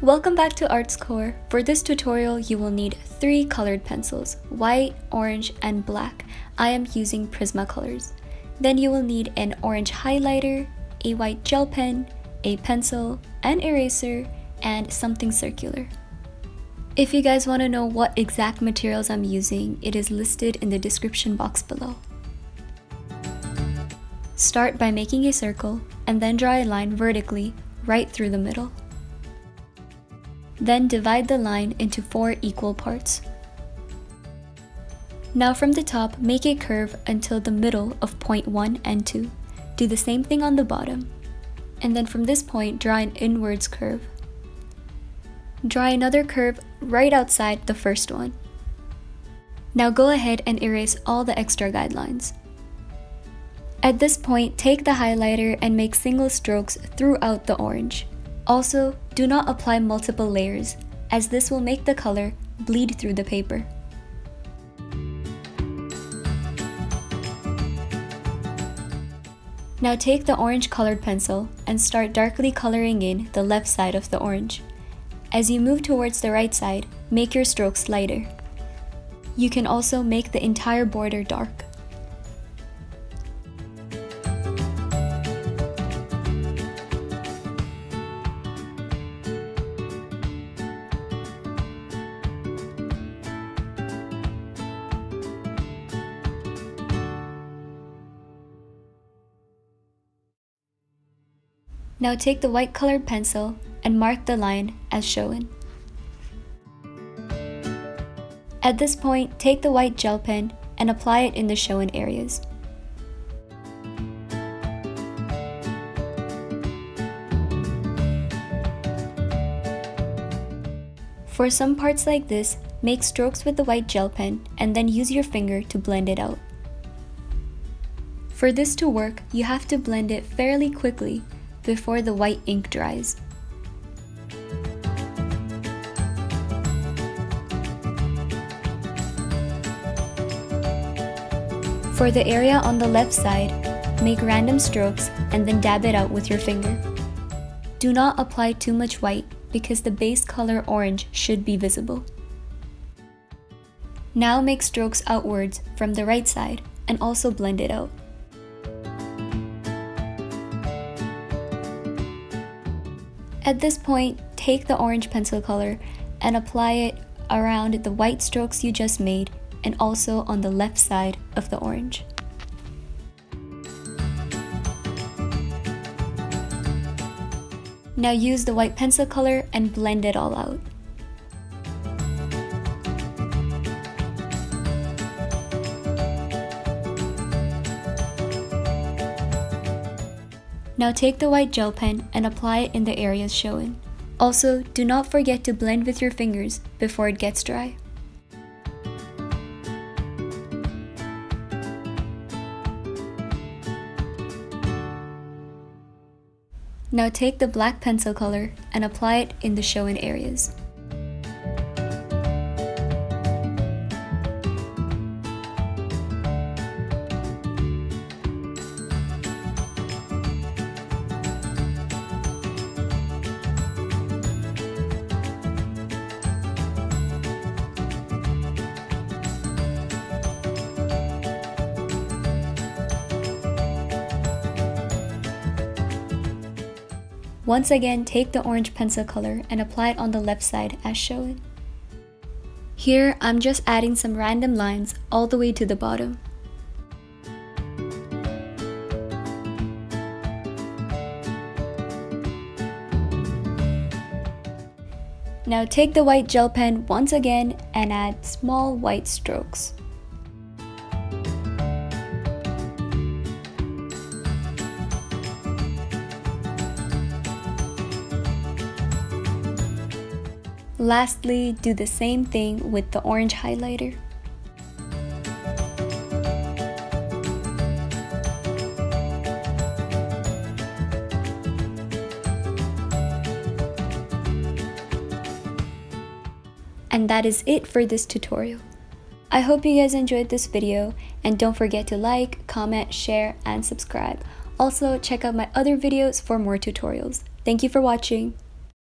Welcome back to Arts Core. For this tutorial, you will need 3 colored pencils, white, orange, and black. I am using Prismacolors. Then you will need an orange highlighter, a white gel pen, a pencil, an eraser, and something circular. If you guys want to know what exact materials I'm using, it is listed in the description box below. Start by making a circle, and then draw a line vertically right through the middle. Then divide the line into 4 equal parts. Now from the top, make a curve until the middle of point 1 and 2. Do the same thing on the bottom. And then from this point, draw an inwards curve. Draw another curve right outside the first one. Now go ahead and erase all the extra guidelines. At this point, take the highlighter and make single strokes throughout the orange. Also, do not apply multiple layers, as this will make the color bleed through the paper. Now take the orange colored pencil and start darkly coloring in the left side of the orange. As you move towards the right side, make your strokes lighter. You can also make the entire border dark. Now take the white colored pencil and mark the line as shown. At this point, take the white gel pen and apply it in the shown areas. For some parts like this, make strokes with the white gel pen and then use your finger to blend it out. For this to work, you have to blend it fairly quickly before the white ink dries. For the area on the left side, make random strokes and then dab it out with your finger. Do not apply too much white because the base color orange should be visible. Now make strokes outwards from the right side and also blend it out. At this point, take the orange pencil color and apply it around the white strokes you just made and also on the left side of the orange. Now use the white pencil color and blend it all out. Now take the white gel pen and apply it in the areas shown. Also, do not forget to blend with your fingers before it gets dry. Now take the black pencil color and apply it in the shown areas. Once again, take the orange pencil color and apply it on the left side as shown. Here, I'm just adding some random lines all the way to the bottom. Now take the white gel pen once again and add small white strokes. Lastly, do the same thing with the orange highlighter. And that is it for this tutorial. I hope you guys enjoyed this video, and don't forget to like, comment, share, and subscribe. Also, check out my other videos for more tutorials. Thank you for watching.